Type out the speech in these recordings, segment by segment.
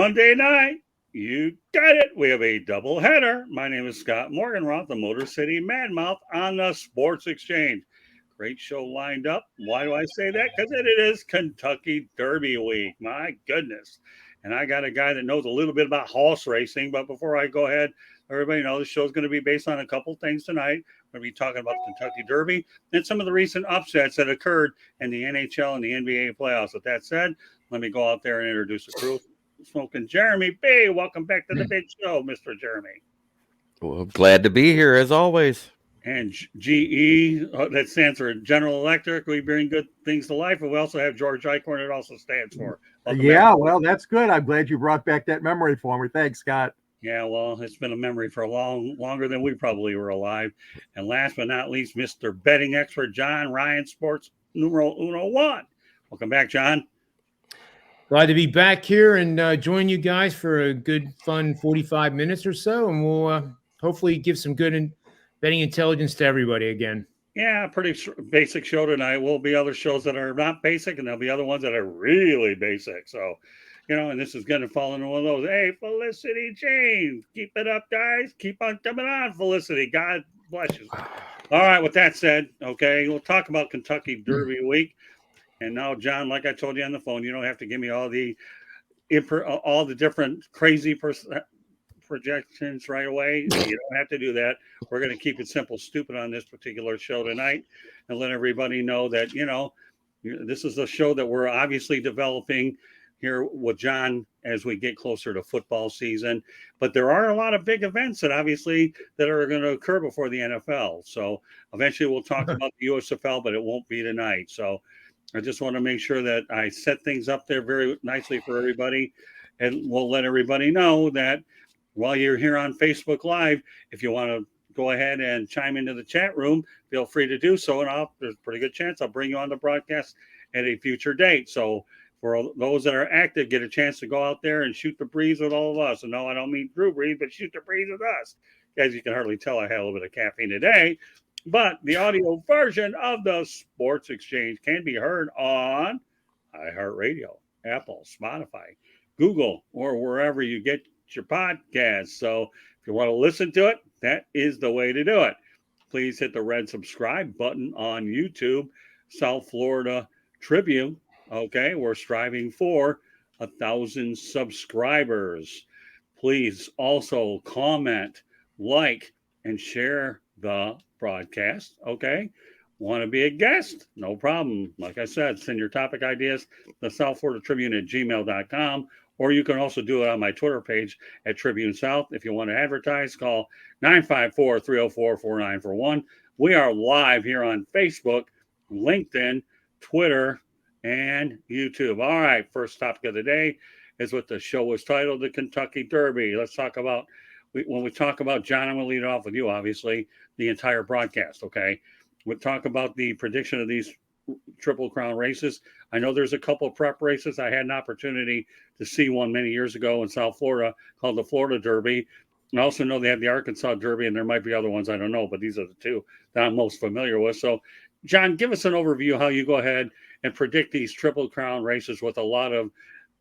Monday night. You got it. We have a double header. My name is Scott Morganroth, the Motor City Madmouth on the Sports Exchange. Great show lined up. Why do I say that? Because it is Kentucky Derby week. My goodness. And I got a guy that knows a little bit about horse racing. But before I go ahead, everybody know the show is going to be based on a couple things tonight. We're going to be talking about the Kentucky Derby and some of the recent upsets that occurred in the NHL and the NBA playoffs. With that said, let me go out there and introduce the crew. Smoking Jeremy B. Welcome back to the big show, Mr. Jeremy. Well, glad to be here as always. And GE, that stands for General Electric. We bring good things to life. And we also have George Eichhorn, it also stands for. Welcome back. Well, that's good. I'm glad you brought back that memory for me. Thanks, Scott. Yeah, well, it's been a memory for longer than we probably were alive. And last but not least, Mr. Betting Expert John Ryan, Sports Numero 1. Welcome back, John. Glad to be back here and join you guys for a good, fun 45 minutes or so. And we'll hopefully give some good betting intelligence to everybody again. Yeah, pretty basic show tonight. Will be other shows that are not basic, and there'll be other ones that are really basic. So, and this is going to fall into one of those. Hey, Felicity James, keep it up, guys. Keep on coming on, Felicity. God bless you. All right, with that said, okay, we'll talk about Kentucky Derby week. And now, John, like I told you on the phone, you don't have to give me all the different crazy projections right away. You don't have to do that. We're going to keep it simple, stupid on this particular show tonight and let everybody know that, this is a show that we're obviously developing here with John as we get closer to football season. But there are a lot of big events that obviously that are going to occur before the NFL. So eventually we'll talk about the USFL, but it won't be tonight. So I just want to make sure that I set things up there very nicely for everybody. And we'll let everybody know that while you're here on Facebook Live, if you want to go ahead and chime into the chat room, feel free to do so. And there's a pretty good chance I'll bring you on the broadcast at a future date. So for those that are active, get a chance to go out there and shoot the breeze with all of us. And no, I don't mean Drew Breeze, but shoot the breeze with us. As you can hardly tell, I had a little bit of caffeine today. But the audio version of the Sports Exchange can be heard on iHeartRadio, Apple, Spotify, Google, or wherever you get your podcast. So if you want to listen to it, that is the way to do it. Please hit the red subscribe button on YouTube, South Florida Tribune. Okay, we're striving for 1,000 subscribers. Please also comment, like, and share the broadcast. Okay, want to be a guest? No problem. Like I said, send your topic ideas to South Florida Tribune at gmail.com, or you can also do it on my Twitter page at Tribune South. If you want to advertise, call 954-304-4941. We are live here on Facebook, LinkedIn, Twitter, and YouTube. All right, first topic of the day is what the show was titled, the Kentucky Derby. Let's talk about, when we talk about, John, I'm going to lead it off with you, obviously, the entire broadcast, okay? We'll talk about the prediction of these Triple Crown races. I know there's a couple of prep races. I had an opportunity to see one many years ago in South Florida called the Florida Derby. I also know they have the Arkansas Derby, and there might be other ones, I don't know, but these are the two that I'm most familiar with. So, John, give us an overview how you go ahead and predict these Triple Crown races with a lot of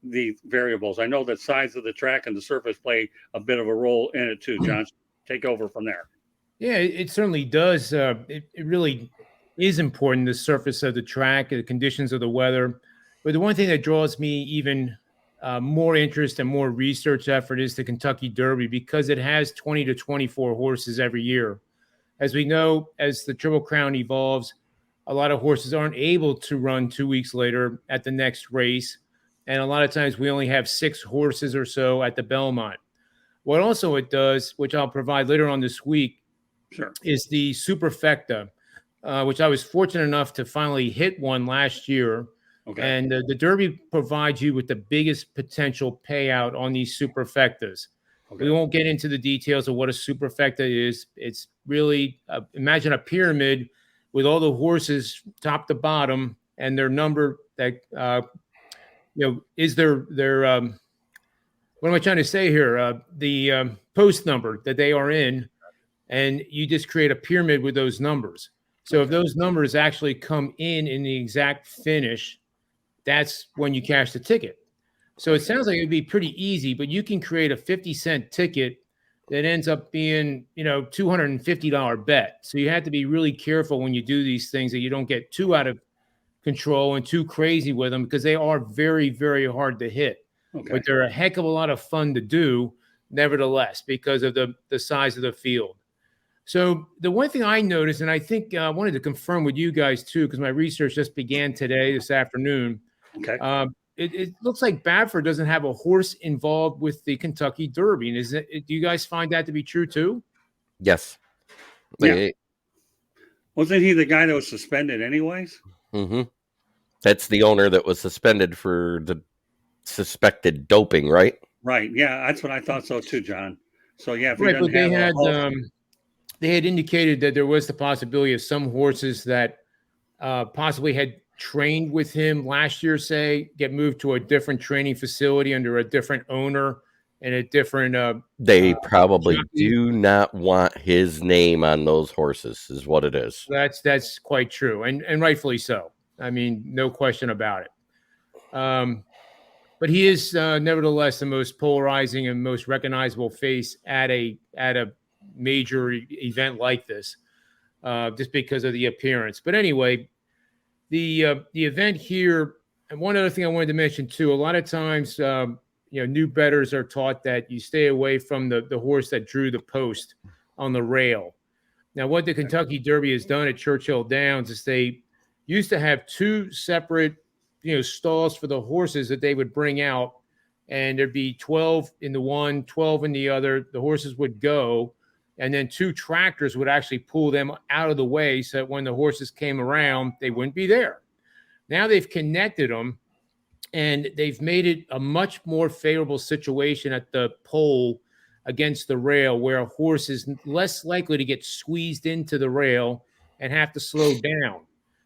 the variables. I know that size of the track and the surface play a bit of a role in it too. John, take over from there. Yeah, it certainly does. It really is important, the surface of the track, the conditions of the weather. But the one thing that draws me even more interest and more research effort is the Kentucky Derby, because it has 20 to 24 horses every year. As we know, as the Triple Crown evolves, a lot of horses aren't able to run 2 weeks later at the next race. And a lot of times we only have 6 horses or so at the Belmont. What also it does, which I'll provide later on this week, is the Superfecta, which I was fortunate enough to finally hit one last year. Okay. And the Derby provides you with the biggest potential payout on these Superfectas. Okay. We won't get into the details of what a Superfecta is. It's really, imagine a pyramid with all the horses top to bottom and their number that, is their what am I trying to say here? The post number that they are in, and you just create a pyramid with those numbers. So if those numbers actually come in the exact finish, that's when you cash the ticket. So it sounds like it'd be pretty easy, but you can create a 50-cent ticket that ends up being, $250 bet. So you have to be really careful when you do these things that you don't get too out of control and too crazy with them, because they are very, very hard to hit. Okay. But they're a heck of a lot of fun to do, nevertheless, because of the size of the field. So the one thing I noticed, and I think I wanted to confirm with you guys too, because my research just began this afternoon. Okay. It looks like Bradford doesn't have a horse involved with the Kentucky Derby. And do you guys find that to be true too? Yes. Yeah. Wasn't he the guy that was suspended anyways? Mm-hmm. That's the owner that was suspended for the suspected doping, right? Right. Yeah, that's what I thought so too, John. So yeah, if Right, but they had indicated that there was the possibility of some horses that possibly had trained with him last year, say, get moved to a different training facility under a different owner and a different. They probably jockey. do not want his name on those horses, is what it is. That's quite true, and rightfully so. I mean, no question about it. But he is nevertheless the most polarizing and most recognizable face at a major event like this, just because of the appearance. But anyway, the event here, and one other thing I wanted to mention too, a lot of times, new bettors are taught that you stay away from the horse that drew the post on the rail. Now, what the Kentucky Derby has done at Churchill Downs is they used to have two separate stalls for the horses that they would bring out, and there'd be 12 in the one, 12 in the other. The horses would go, and then two tractors would actually pull them out of the way so that when the horses came around, they wouldn't be there. Now they've connected them, and they've made it a much more favorable situation at the pole against the rail, where a horse is less likely to get squeezed into the rail and have to slow down.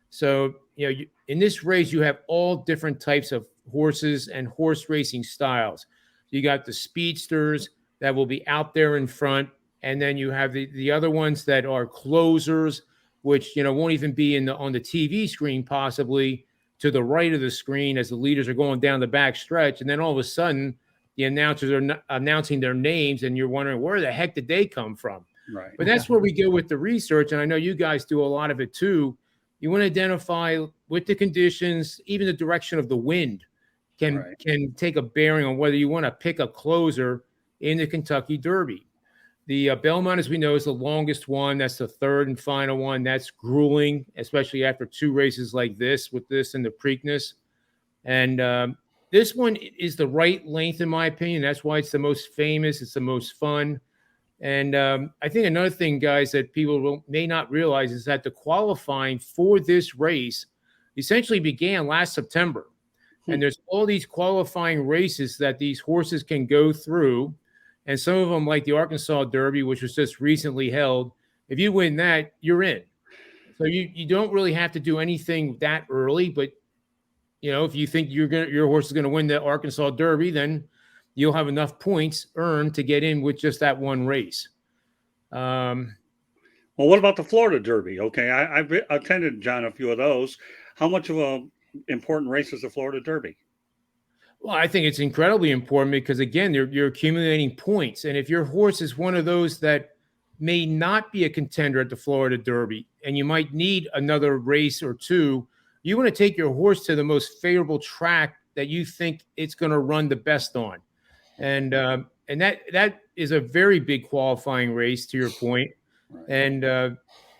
So, in this race, you have all different types of horses and horse racing styles. You got the speedsters that will be out there in front, and then you have the other ones that are closers, which won't even be on the TV screen, possibly to the right of the screen as the leaders are going down the back stretch, and then all of a sudden the announcers are announcing their names, and you're wondering where the heck did they come from? Right. But that's where we go with the research, and I know you guys do a lot of it too. You want to identify with the conditions, even the direction of the wind can take a bearing on whether you want to pick a closer in the Kentucky Derby. The Belmont, as we know, is the longest one. That's the third and final one. That's grueling, especially after two races like this, with this and the Preakness. And this one is the right length, in my opinion. That's why it's the most famous. It's the most fun. And I think another thing, guys, that people may not realize is that the qualifying for this race essentially began last September. And there's all these qualifying races that these horses can go through. And some of them, like the Arkansas Derby, which was just recently held, if you win that, you're in. So you don't really have to do anything that early. But, if you think your horse is going to win the Arkansas Derby, then you'll have enough points earned to get in with just that one race. Well, what about the Florida Derby? Okay, I've attended, John, a few of those. How much of a important race is the Florida Derby? Well, I think it's incredibly important because, again, you're accumulating points. And if your horse is one of those that may not be a contender at the Florida Derby, and you might need another race or two, you want to take your horse to the most favorable track that you think it's going to run the best on. And that is a very big qualifying race, to your point. Right. And,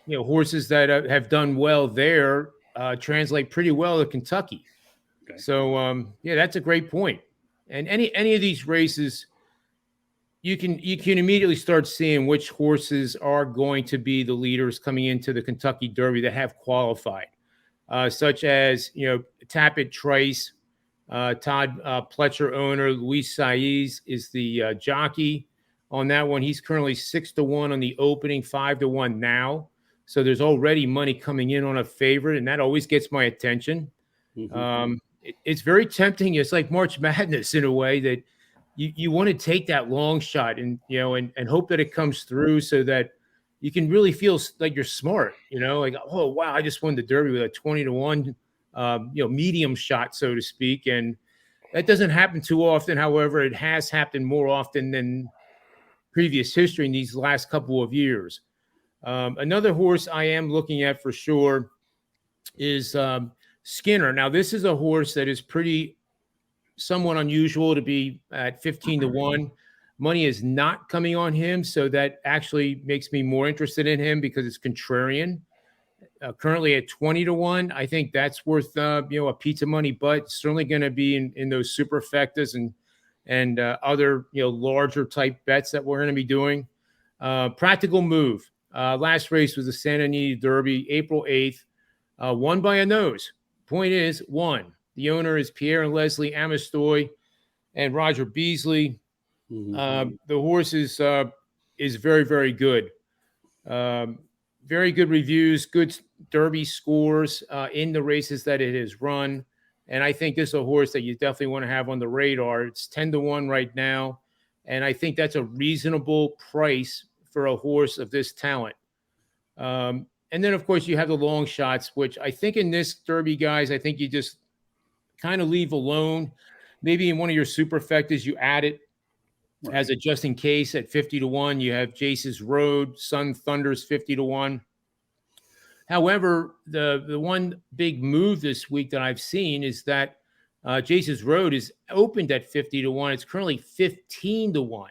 horses that have done well there translate pretty well to Kentucky. Okay. So, that's a great point. And any of these races, you can immediately start seeing which horses are going to be the leaders coming into the Kentucky Derby that have qualified, such as, Tappet Trice, Todd Pletcher owner, Luis Saiz is the jockey on that one. He's currently 6-1 on the opening, 5-1 now. So there's already money coming in on a favorite, and that always gets my attention. Mm-hmm. It's very tempting. It's like March Madness in a way that you want to take that long shot and hope that it comes through so that you can really feel like you're smart, like, oh, wow, I just won the Derby with a 20-1, medium shot, so to speak. And That doesn't happen too often. However, it has happened more often than previous history in these last couple of years. Another horse I am looking at for sure is Skinner. Now, this is a horse that is somewhat unusual to be at 15-1. Money is not coming on him, so that actually makes me more interested in him because it's contrarian. Currently at 20-1, I think that's worth a pizza money, but certainly going to be in those superfectas and other larger type bets that we're going to be doing. Practical Move. Last race was the Santa Anita Derby, April 8th. Won by a nose. Point is, won. The owner is Pierre and Leslie Amistoy and Roger Beasley. The horse is very, very good. Very good reviews, good Derby scores in the races that it has run. And I think this is a horse that you definitely want to have on the radar. It's 10-1 right now. And I think that's a reasonable price for a horse of this talent. And then, of course, you have the long shots, which I think in this Derby, guys, I think you just kind of leave alone. Maybe in one of your superfectas, you add it as a just in case at 50-1. You have Jace's Road, Sun Thunders 50-1. However, the one big move this week that I've seen is that Jace's Road is opened at 50-1. It's currently 15-1.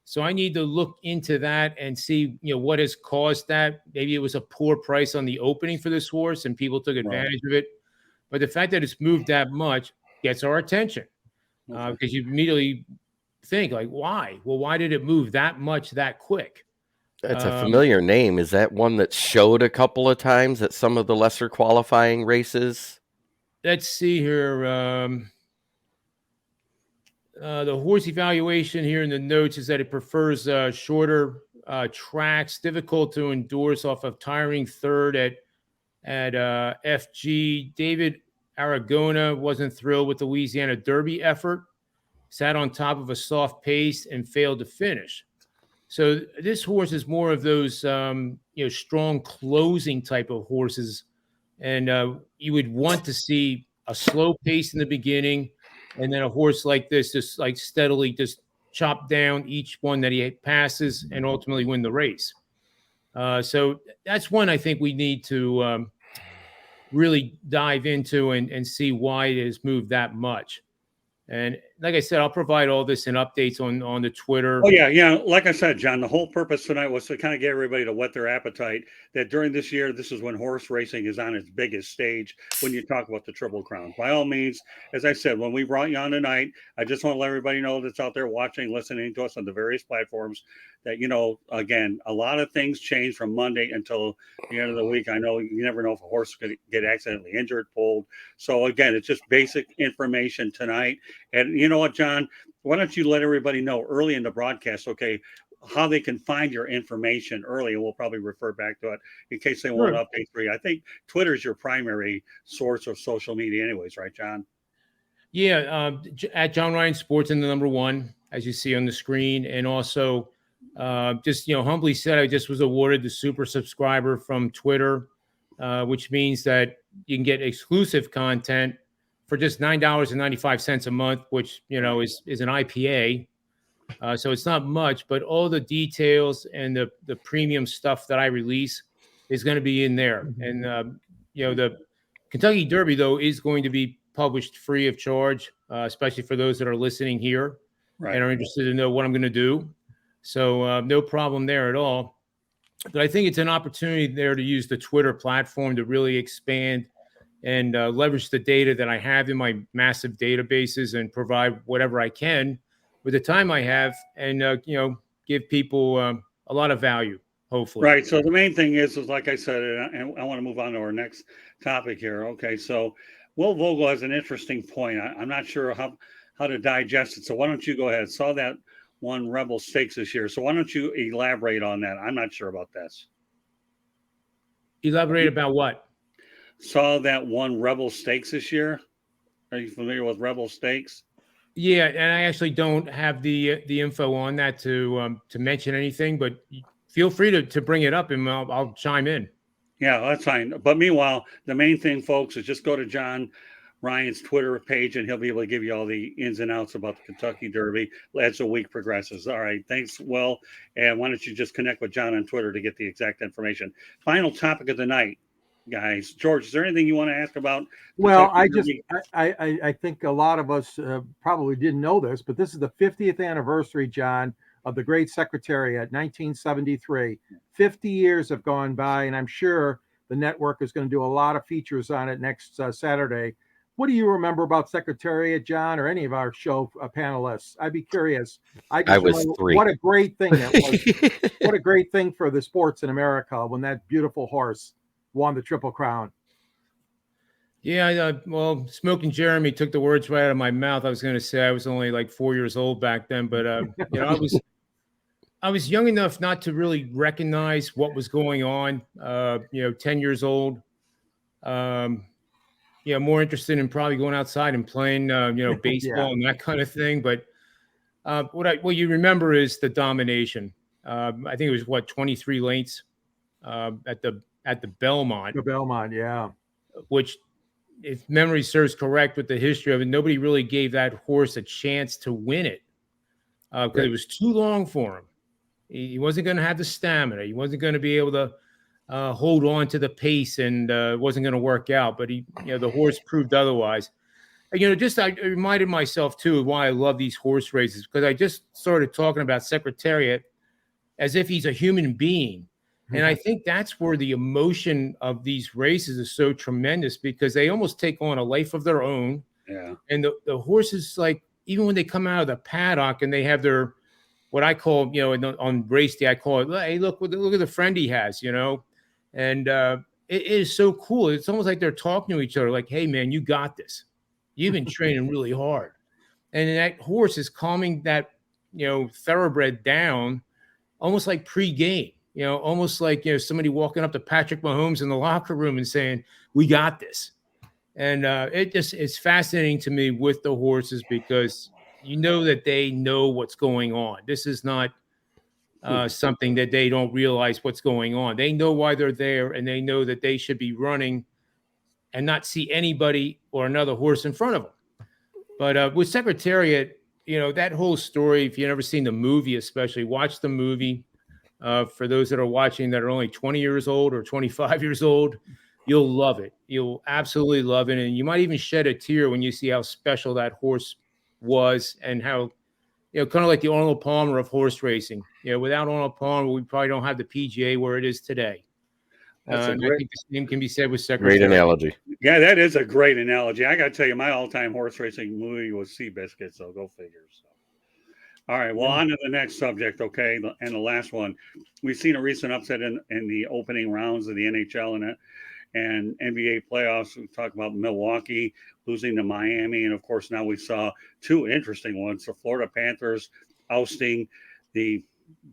So I need to look into that and see, what has caused that. Maybe it was a poor price on the opening for this horse and people took advantage of it. But the fact that it's moved that much gets our attention because you immediately think like, why? Well, why did it move that much that quick? That's a familiar name. Is that one that showed a couple of times at some of the lesser qualifying races? Let's see here. The horse evaluation here in the notes is that it prefers shorter tracks, difficult to endorse off of tiring third at FG. David Aragona wasn't thrilled with the Louisiana Derby effort, sat on top of a soft pace and failed to finish. So this horse is more of those, strong closing type of horses. And you would want to see a slow pace in the beginning and then a horse like this just like steadily just chop down each one that he passes and ultimately win the race. So that's one I think we need to really dive into and see why it has moved that much. And like I said, I'll provide all this in updates on the Twitter. Oh, yeah. Like I said, John, the whole purpose tonight was to kind of get everybody to whet their appetite that during this year, this is when horse racing is on its biggest stage when you talk about the Triple Crown. By all means, as I said, when we brought you on tonight, I just want to let everybody know that's out there watching, listening to us on the various platforms that, again, a lot of things change from Monday until the end of the week. I know you never know if a horse could get accidentally injured, pulled. So, again, it's just basic information tonight. And you know what, John? Why don't you let everybody know early in the broadcast, how they can find your information early, and we'll probably refer back to it in case they want to update for you. I think Twitter is your primary source of social media anyways, right, John? Yeah, at John Ryan Sports and the number 1, as you see on the screen. And also, just, humbly said, I just was awarded the super subscriber from Twitter, which means that you can get exclusive content for just $9.95 a month, which, is an IPA. So it's not much, but all the details and the premium stuff that I release is going to be in there. And, the Kentucky Derby, though, is going to be published free of charge, especially for those that are listening here and are interested to know what I'm going to do. So no problem there at all. But I think it's an opportunity there to use the Twitter platform to really expand and leverage the data that I have in my massive databases and provide whatever I can with the time I have and, give people a lot of value, hopefully. Right. So the main thing is like I said, and I want to move on to our next topic here. Okay. So Will Vogel has an interesting point. I'm not sure how to digest it. So why don't you go ahead? Saw that one Rebel Stakes this year. So why don't you elaborate on that? I'm not sure about this. Elaborate about what? Saw that one Rebel Stakes this year. Are you familiar with Rebel Stakes? Yeah, and I actually don't have the info on that to mention anything, but feel free to bring it up and I'll chime in. Yeah, that's fine. But meanwhile, the main thing, folks, is just go to John Ryan's Twitter page, and he'll be able to give you all the ins and outs about the Kentucky Derby as the week progresses. All right, thanks, Will. And why don't you just connect with John on Twitter to get the exact information. Final topic of the night, guys. George, is there anything you want to ask about? Well, Kentucky Derby? I think a lot of us probably didn't know this, but this is the 50th anniversary, John, of the great Secretariat, 1973. 50 years have gone by, and I'm sure the network is going to do a lot of features on it next Saturday. What do you remember about Secretariat, John, or any of our show panelists? I'd be curious. I just was remember 3. What a great thing that was. What a great thing for the sports in America when that beautiful horse won the Triple Crown. Yeah, well, Smoking Jeremy took the words right out of my mouth. I was going to say I was only like 4 years old back then, but I was young enough not to really recognize what was going on. 10 years old. More interested in probably going outside and playing, baseball and that kind of thing. But what you remember is the domination. I think it was 23 lengths at the Belmont. The Belmont, yeah. Which, if memory serves correct with the history of it, nobody really gave that horse a chance to win it because it was too long for him. He wasn't going to have the stamina. He wasn't going to be able to hold on to the pace, and it wasn't going to work out. But the horse proved otherwise. And, I reminded myself too of why I love these horse races, because I just started talking about Secretariat as if he's a human being. And I think that's where the emotion of these races is so tremendous, because they almost take on a life of their own. Yeah. And the horses, like, even when they come out of the paddock and they have their, what I call, on race day, I call it, hey, look at the friend he has, and it is so cool. It's almost like they're talking to each other, like, hey, man, you got this. You've been training really hard. And that horse is calming that, thoroughbred down almost like pre-game. Almost like, somebody walking up to Patrick Mahomes in the locker room and saying, we got this. And it's fascinating to me with the horses, because that they know what's going on. This is not something that they don't realize what's going on. They know why they're there, and they know that they should be running and not see anybody or another horse in front of them. But with Secretariat, that whole story, if you've never seen the movie, especially, watch the movie. For those that are watching that are only 20 years old or 25 years old, you'll love it. You'll absolutely love it. And you might even shed a tear when you see how special that horse was, and how, kind of like the Arnold Palmer of horse racing. Without Arnold Palmer, we probably don't have the PGA where it is today. I think the same can be said with Secretariat. Great analogy. Yeah, that is a great analogy. I got to tell you, my all-time horse racing movie was Seabiscuit, so go figure. So. All right, well, on to the next subject, okay, and the last one. We've seen a recent upset in the opening rounds of the NHL and NBA playoffs. We talked about Milwaukee losing to Miami, and, of course, now we saw two interesting ones. The Florida Panthers ousting the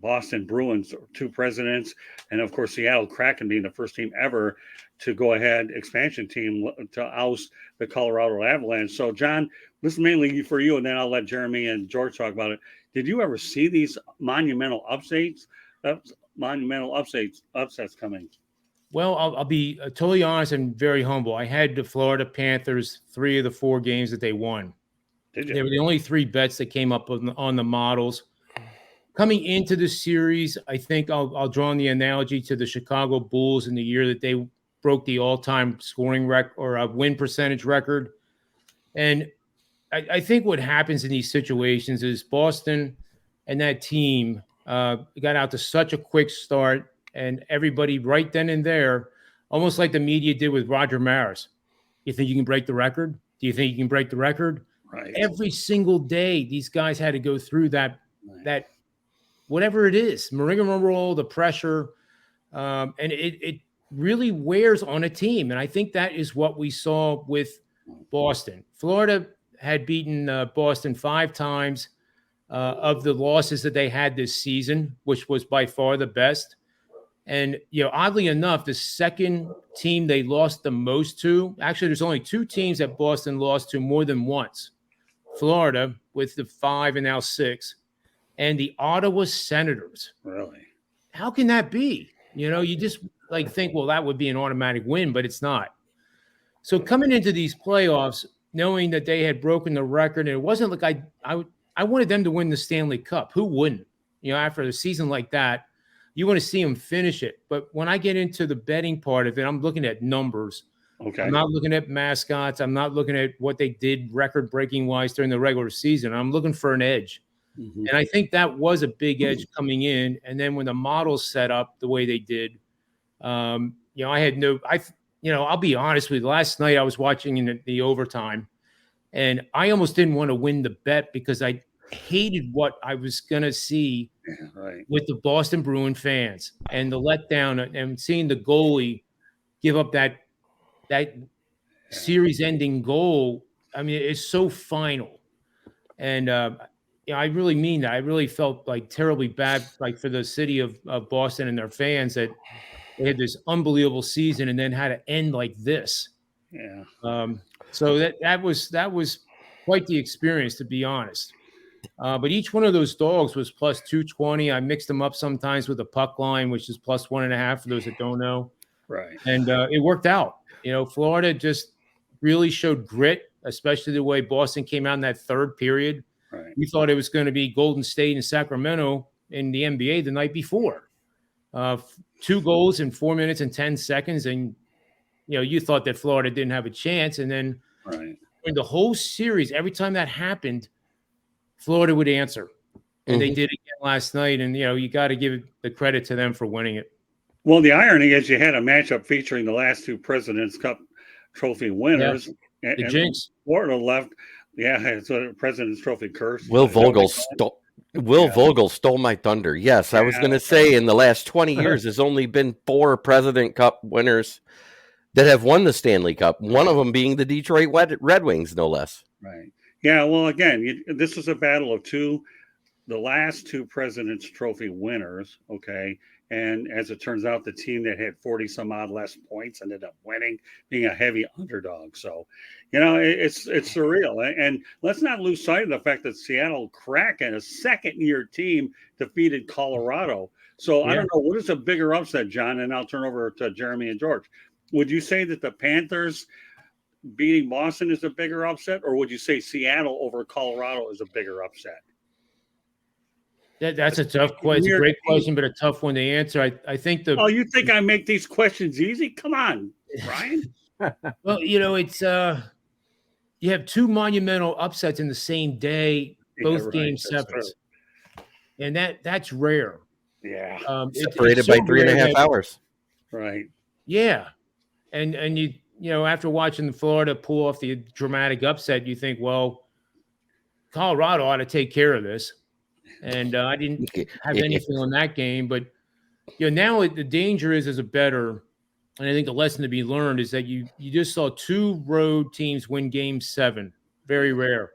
Boston Bruins, two presidents, and, of course, Seattle Kraken being the first team ever to go ahead, expansion team, to oust the Colorado Avalanche. So, John, this is mainly for you, and then I'll let Jeremy and George talk about it. Did you ever see these monumental upsets coming? Well, I'll be totally honest and very humble. I had the Florida Panthers 3 of the 4 games that they won. Did you? They were the only 3 bets that came up on the models. Coming into the series, I think I'll draw on the analogy to the Chicago Bulls in the year that they broke the all-time scoring record or a win percentage record. And I think what happens in these situations is Boston and that team got out to such a quick start, and everybody right then and there, almost like the media did with Rogermaris. You think you can break the record? Do you think you can break the record? Right. Every single day, these guys had to go through that whatever it is, rigmarole, the pressure, and it really wears on a team. And I think that is what we saw with Boston. Florida had beaten Boston 5 times of the losses that they had this season, which was by far the best. And, oddly enough, the second team they lost the most to, actually, there's only 2 teams that Boston lost to more than once. Florida with the 5 and now 6, and the Ottawa Senators. Really? How can that be? You just think, well, that would be an automatic win, but it's not. So coming into these playoffs, knowing that they had broken the record, and it wasn't like I wanted them to win the Stanley Cup. Who wouldn't? After a season like that, you want to see them finish it. But when I get into the betting part of it, I'm looking at numbers. Okay. I'm not looking at mascots. I'm not looking at what they did record-breaking wise during the regular season. I'm looking for an edge. Mm-hmm. And I think that was a big edge coming in. And then when the models set up the way they did, I had I'll be honest with you. Last night I was watching in the overtime, and I almost didn't want to win the bet because I hated what I was going to see with the Boston Bruin fans and the letdown and seeing the goalie give up that series-ending goal. I mean, it's so final. And, I really mean that. I really felt like terribly bad, like for the city of Boston and their fans, that they had this unbelievable season and then had to end like this. Yeah. So that was quite the experience, to be honest. But each one of those dogs was plus 220. I mixed them up sometimes with a puck line, which is plus 1.5 for those that don't know. Right. And it worked out. Florida just really showed grit, especially the way Boston came out in that third period. Right. We thought it was going to be Golden State and Sacramento in the NBA the night before. 2 goals in 4 minutes and 10 seconds. And, you thought that Florida didn't have a chance. And then in the whole series, every time that happened, Florida would answer. And they did again last night. And, you got to give the credit to them for winning it. Well, the irony is you had a matchup featuring the last 2 President's Cup trophy winners. Yeah. The jinx. Florida left. Yeah, it's a President's Trophy curse. Will Vogel stole my thunder. Yes, I was going to say in the last 20 years, there's only been 4 President Cup winners that have won the Stanley Cup, one of them being the Detroit Red Wings, no less. Right. Yeah, well, again, this is a battle of the last 2 President's Trophy winners, okay? And as it turns out, the team that had 40-some-odd less points ended up winning, being a heavy underdog. So, it's surreal. And let's not lose sight of the fact that Seattle Kraken, a second-year team, defeated Colorado. So I don't know, what is a bigger upset, John? And I'll turn over to Jeremy and George. Would you say that the Panthers beating Boston is a bigger upset, or would you say Seattle over Colorado is a bigger upset? That's a tough question. It's a great question, but a tough one to answer. I think Oh, you think I make these questions easy? Come on, Brian. Well, it's you have 2 monumental upsets in the same day, both game 7s, and that's rare. Yeah, separated by 3.5 hours. Right. Yeah, and you after watching the Florida pull off the dramatic upset, you think, well, Colorado ought to take care of this. And I didn't have anything on that game. But, now the danger is as a bettor, and I think the lesson to be learned is that you just saw 2 road teams win game 7. Very rare.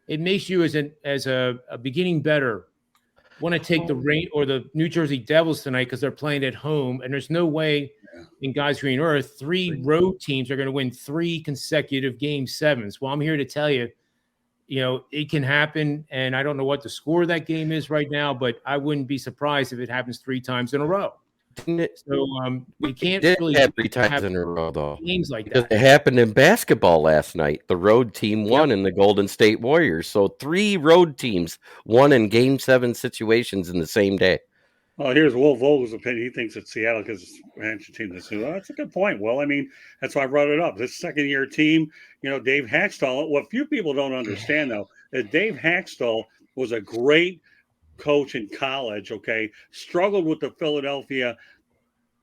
It makes you as a beginning bettor want to take the Rain or the New Jersey Devils tonight because they're playing at home. And there's no way in God's green earth 3 road teams are going to win 3 consecutive game 7s. Well, I'm here to tell you, it can happen, and I don't know what the score of that game is right now, but I wouldn't be surprised if it happens 3 times in a row. So we can't really have 3 times in a row, though. Games like that. It happened in basketball last night. The road team won in the Golden State Warriors. So 3 road teams won in Game 7 situations in the same day. Well, here's Will Vogel's opinion. He thinks it's Seattle because it's a Hampshire team. That's a good point. Well, I mean, that's why I brought it up. This second-year team, Dave Haxtell. What few people don't understand, though, that Dave Haxtell was a great coach in college, okay? Struggled with the Philadelphia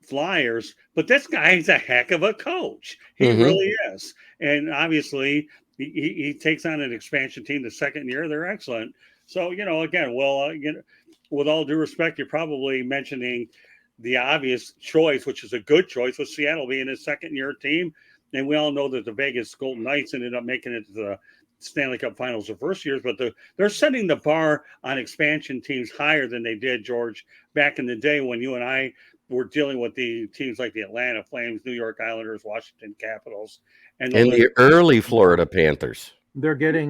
Flyers, but this guy's a heck of a coach. He really is. And obviously, he takes on an expansion team the second year. They're excellent. So, again, with all due respect, you're probably mentioning the obvious choice, which is a good choice, with Seattle being a second-year team. And we all know that the Vegas Golden Knights ended up making it to the Stanley Cup Finals the first years, but they're setting the bar on expansion teams higher than they did, George, back in the day when you and I were dealing with the teams like the Atlanta Flames, New York Islanders, Washington Capitals, and the early Florida Panthers. The early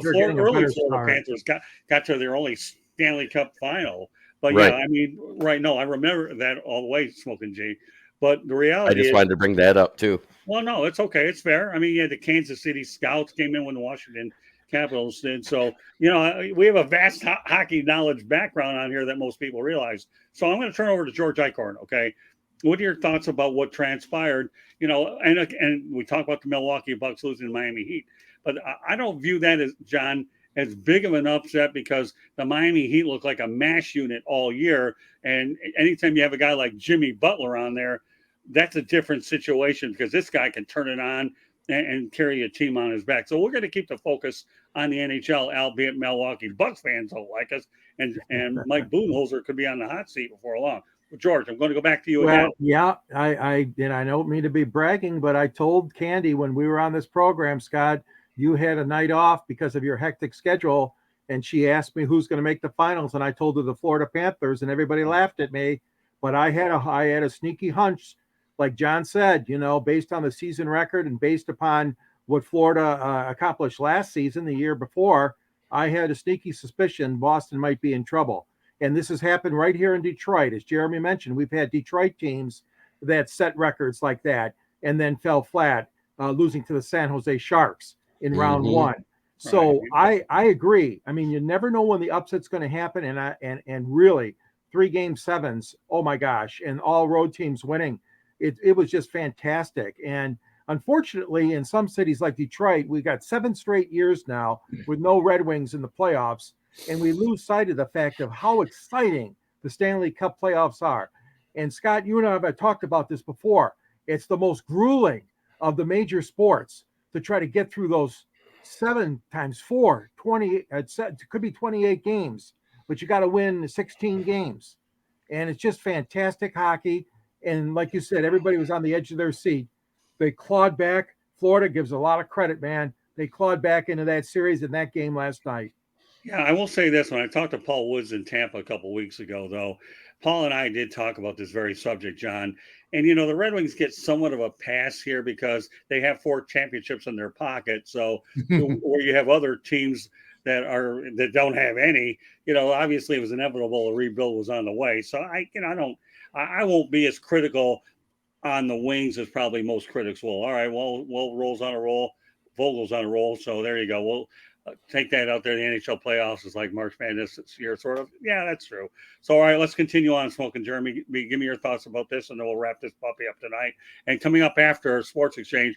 Florida Panthers got to their only Stanley Cup final. But I remember that all the way, Smoking Jay, But the I reality just is, wanted to bring that up too. well, no, it's okay. It's fair. I mean, yeah, the Kansas City Scouts came in when the Washington Capitals did. So, we have a vast hockey knowledge background on here that most people realize. So I'm going to turn over to George Eichhorn. Okay. What are your thoughts about what transpired? And we talk about the Milwaukee Bucks losing to Miami Heat, but I don't view that as big of an upset because the Miami Heat look like a mash unit all year. And anytime you have a guy like Jimmy Butler on there, that's a different situation because this guy can turn it on and carry a team on his back. So we're going to keep the focus on the NHL, albeit Milwaukee Bucks fans don't like us. And Mike Budenholzer could be on the hot seat before long. But George, I'm going to go back to you again. Well, yeah, I don't mean to be bragging, but I told Candy when we were on this program, Scott, you had a night off because of your hectic schedule. And she asked me who's going to make the finals. And I told her the Florida Panthers, and everybody laughed at me. But I had a sneaky hunch, like John said, based on the season record and based upon what Florida accomplished last season, the year before, I had a sneaky suspicion Boston might be in trouble. And this has happened right here in Detroit. As Jeremy mentioned, we've had Detroit teams that set records like that and then fell flat, losing to the San Jose Sharks in round one. So right. I agree. I mean, you never know when the upset's going to happen. And really 3 game sevens. Oh my gosh. And all road teams winning. It was just fantastic. And unfortunately, in some cities like Detroit, we got 7 straight years now with no Red Wings in the playoffs. And we lose sight of the fact of how exciting the Stanley Cup playoffs are. And Scott, you and I have talked about this before. It's the most grueling of the major sports to try to get through those 7 times 4, 20, it could be 28 games, but you got to win 16 games. And it's just fantastic hockey. And like you said, everybody was on the edge of their seat. They clawed back. Florida gives a lot of credit, man. They clawed back into that series in that game last night. Yeah, I will say this. When I talked to Paul Woods in Tampa a couple of weeks ago, though, Paul and I did talk about this very subject, John. And, the Red Wings get somewhat of a pass here because they have 4 championships in their pocket. So where you have other teams that don't have any, obviously it was inevitable. A rebuild was on the way. So I won't be as critical on the Wings as probably most critics will. All right, well, Roll's on a roll. Vogel's on a roll. So there you go. We'll take that out there. The NHL playoffs is like March Madness this year, sort of. Yeah, that's true. So, all right, let's continue on smoking. Jeremy, give me your thoughts about this, and then we'll wrap this puppy up tonight. And coming up after Sports Exchange,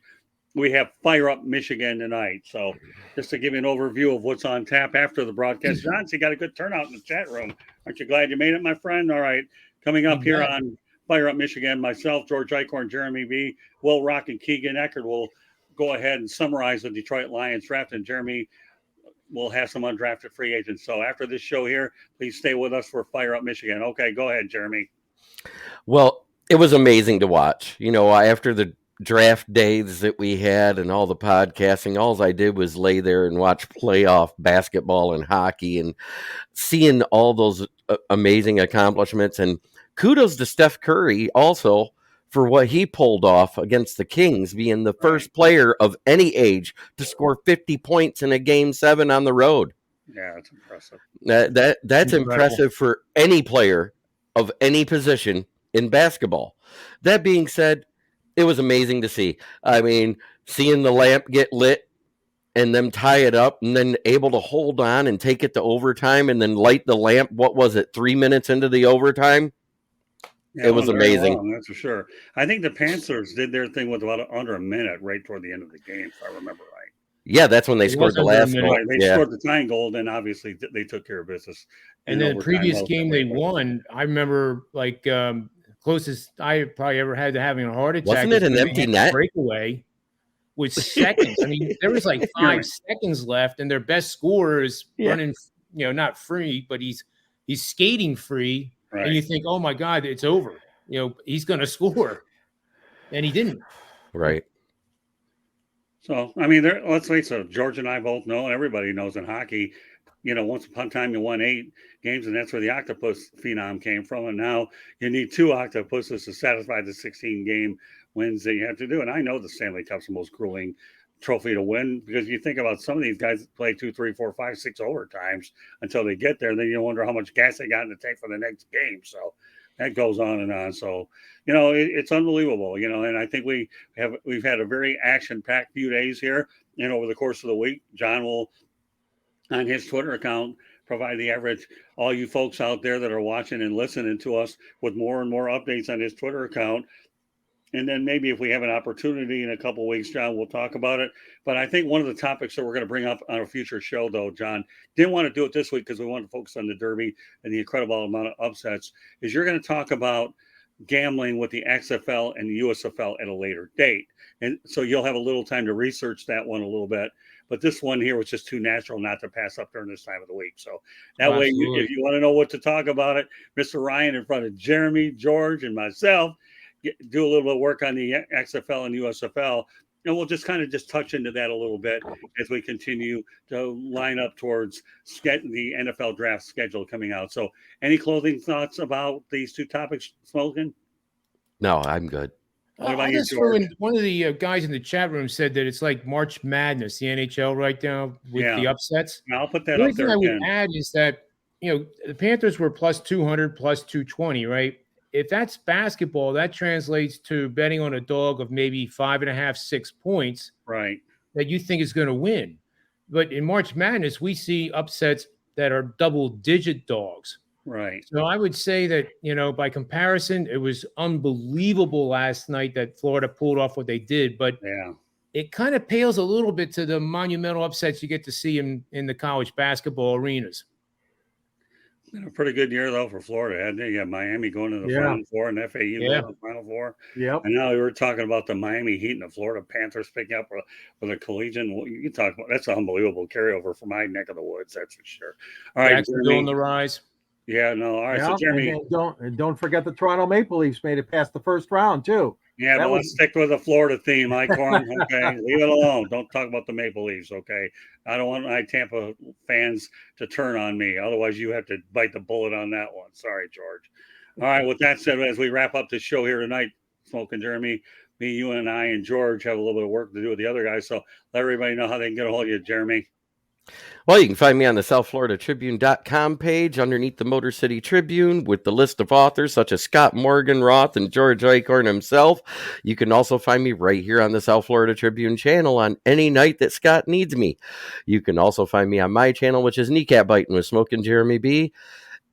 we have Fire Up Michigan tonight. So just to give you an overview of what's on tap after the broadcast. John, so you got a good turnout in the chat room. Aren't you glad you made it, my friend? All right. Coming up here on Fire Up Michigan, myself, George Eichhorn, Jeremy V, Will Rock, and Keegan Eckert will go ahead and summarize the Detroit Lions draft, and Jeremy will have some undrafted free agents. So after this show here, please stay with us for Fire Up Michigan. Okay, go ahead, Jeremy. Well, it was amazing to watch. After the draft days that we had and all the podcasting, all I did was lay there and watch playoff basketball and hockey and seeing all those amazing accomplishments. And kudos to Steph Curry also for what he pulled off against the Kings, being the first player of any age to score 50 points in a Game 7 on the road. Yeah, that's impressive. That's impressive for any player of any position in basketball. That being said, it was amazing to see. I mean, seeing the lamp get lit and them tie it up and then able to hold on and take it to overtime and then light the lamp, 3 minutes into the overtime? Yeah, it was amazing. Long, that's for sure. I think the Panthers did their thing with about under a minute right toward the end of the game, if I remember right. Yeah, that's when they scored the last goal. They scored the tying goal, and obviously they took care of business. And then the previous game they won, I remember closest I probably ever had to having a heart attack. Wasn't it an empty net breakaway with seconds? I mean, there was 5 seconds left, and their best scorer is running, not free, but he's skating free. Right. And you think, oh my God, it's over. He's going to score, and he didn't. Right. So, I mean, let's face it. George and I both know, and everybody knows in hockey, once upon a time you won 8 games, and that's where the octopus phenom came from. And now you need 2 octopuses to satisfy the 16 game wins that you have to do. And I know the Stanley Cup's the most grueling trophy to win, because you think about some of these guys that play 2, 3, 4, 5, 6 overtimes until they get there. Then you wonder how much gas they got in the tank for the next game. So that goes on and on. So, you know, it's unbelievable, you know, and I think we've had a very action-packed few days here, and over the course of the week, John will, on his Twitter account, provide the average, all you folks out there that are watching and listening to us, with more and more updates on his Twitter account. And then maybe if we have an opportunity in a couple of weeks, John, we'll talk about it. But I think one of the topics that we're going to bring up on a future show, though, John, didn't want to do it this week because we wanted to focus on the Derby and the incredible amount of upsets, is you're going to talk about gambling with the XFL and the USFL at a later date. And so you'll have a little time to research that one a little bit. But this one here was just too natural not to pass up during this time of the week. So that way, if you want to know what to talk about it, Mr. Ryan in front of Jeremy, George, and myself, do a little bit of work on the XFL and USFL, and we'll just kind of just touch into that a little bit as we continue to line up towards the NFL draft schedule coming out. So any closing thoughts about these two topics, Smokin'? No, I'm good. What about you, George? One of the guys in the chat room said that it's like March Madness, the NHL right now with the upsets. I'll put that the up there thing again. I would add is that, you know, the Panthers were plus 200, plus 220, right? If that's basketball, that translates to betting on a dog of maybe 5.5, 6 points, right, that you think is going to win. But in March Madness, we see upsets that are double-digit dogs. Right. So I would say that, you know, by comparison, it was unbelievable last night that Florida pulled off what they did. But it kind of pales a little bit to the monumental upsets you get to see in the college basketball arenas. Been a pretty good year, though, for Florida, hadn't it? Yeah, Miami going to the Final Four and FAU going to the Final Four. Yep. And now we were talking about the Miami Heat and the Florida Panthers picking up with a collegian. You can talk about that's an unbelievable carryover for my neck of the woods, that's for sure. All right, Jacksonville on the rise. Yeah, no. All right, so Jeremy, and don't forget the Toronto Maple Leafs made it past the first round too. Yeah, but let's stick with the Florida theme, Icorn. Okay, leave it alone. Don't talk about the Maple Leafs. Okay, I don't want my Tampa fans to turn on me. Otherwise, you have to bite the bullet on that one. Sorry, George. All right. With that said, as we wrap up the show here tonight, Smokin' Jeremy, me, you, and I, and George have a little bit of work to do with the other guys. So let everybody know how they can get a hold of you, Jeremy. Well, you can find me on the SouthFloridaTribune.com page underneath the Motor City Tribune with the list of authors such as Scott Morganroth and George Icorn himself. You can also find me right here on the South Florida Tribune channel on any night that Scott needs me. You can also find me on my channel, which is Kneecap Biting with Smokin' Jeremy B.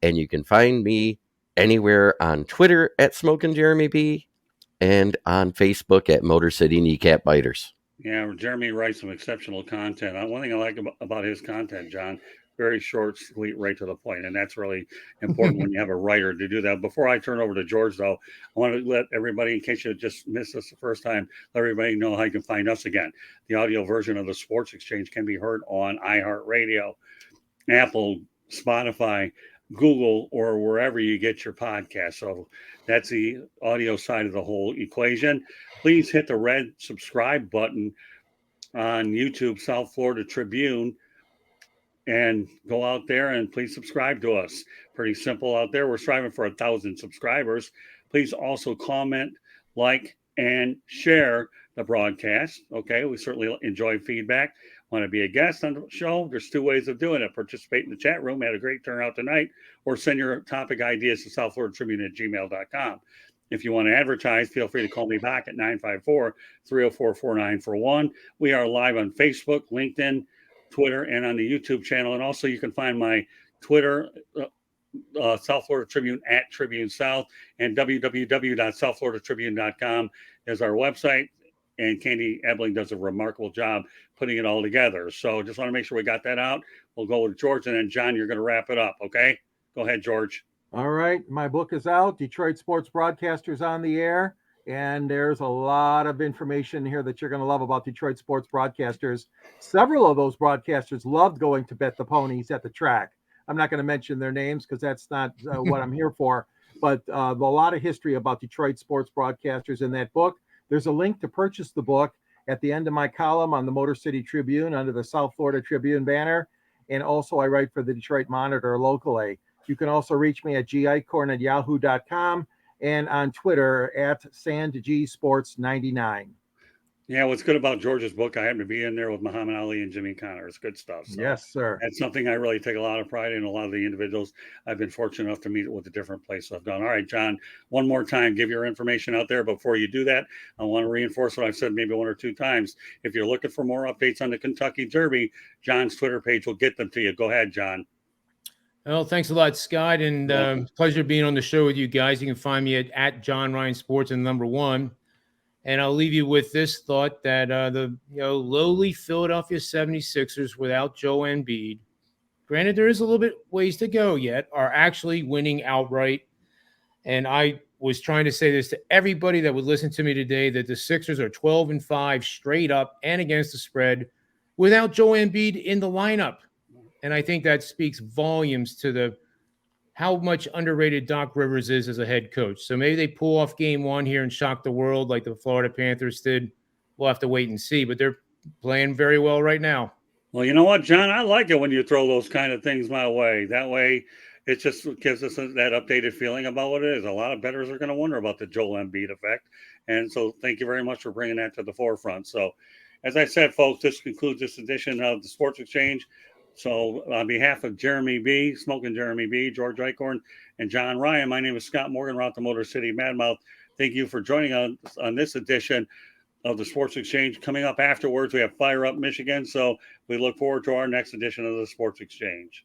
And you can find me anywhere on Twitter at Smokin' Jeremy B. and on Facebook at Motor City Kneecap Biters. Yeah, Jeremy writes some exceptional content. One thing I like about his content, John, very short, sweet, right to the point, and that's really important when you have a writer to do that. Before I turn over to George, though, I want to let everybody, in case you just missed us the first time, let everybody know how you can find us again. The audio version of the Sports Exchange can be heard on iHeartRadio, Apple, Spotify, Google, or wherever you get your podcast. So that's the audio side of the whole equation. Please hit the red subscribe button on YouTube, South Florida Tribune, and go out there and please subscribe to us. Pretty simple out there. We're striving for 1,000 subscribers. Please also comment, like, and share the broadcast. Okay, we certainly enjoy feedback. Want to be a guest on the show? There's two ways of doing it. Participate in the chat room. Had a great turnout tonight. Or send your topic ideas to southfloridatribune@gmail.com. If you want to advertise, feel free to call me back at 954-304-4941. We are live on Facebook, LinkedIn, Twitter, and on the YouTube channel. And also you can find my Twitter, South Florida Tribune at Tribune South, and www.southfloridatribune.com is our website. And Candy Ebling does a remarkable job putting it all together. So just want to make sure we got that out. We'll go with George, and then John, you're going to wrap it up. Okay, go ahead, George. All right, my book is out, Detroit Sports Broadcasters on the Air, and there's a lot of information here that you're going to love about Detroit Sports Broadcasters. Several of those broadcasters loved going to bet the ponies at the track. I'm not going to mention their names because that's not what I'm here for, but a lot of history about Detroit Sports Broadcasters in that book. There's a link to purchase the book at the end of my column on the Motor City Tribune under the South Florida Tribune banner, and also I write for the Detroit Monitor locally. You can also reach me at gicorn@yahoo.com and on Twitter at SandGSports99. Yeah, what's good about George's book, I happen to be in there with Muhammad Ali and Jimmy Connor. It's good stuff. So Yes, sir. that's something I really take a lot of pride in. A lot of the individuals I've been fortunate enough to meet with the different places I've done. All right, John, one more time, give your information out there. Before you do that, I want to reinforce what I've said maybe one or two times. If you're looking for more updates on the Kentucky Derby, John's Twitter page will get them to you. Go ahead, John. Well, thanks a lot, Scott, and pleasure being on the show with you guys. You can find me at John Ryan Sports and #1. And I'll leave you with this thought that the lowly Philadelphia 76ers without Joel Embiid, granted there is a little bit ways to go yet, are actually winning outright. And I was trying to say this to everybody that would listen to me today, that the Sixers are 12-5 straight up and against the spread without Joel Embiid in the lineup. And I think that speaks volumes to how much underrated Doc Rivers is as a head coach. So maybe they pull off game one here and shock the world like the Florida Panthers did. We'll have to wait and see, but they're playing very well right now. Well, you know what, John? I like it when you throw those kind of things my way. That way, it just gives us that updated feeling about what it is. A lot of bettors are going to wonder about the Joel Embiid effect. And so thank you very much for bringing that to the forefront. So as I said, folks, this concludes this edition of the Sports Exchange. So on behalf of Jeremy B., Smoking Jeremy B., George Eichhorn, and John Ryan, my name is Scott Morgan, we're out the Motor City Madmouth. Thank you for joining us on this edition of the Sports Exchange. Coming up afterwards, we have Fire Up Michigan. So we look forward to our next edition of the Sports Exchange.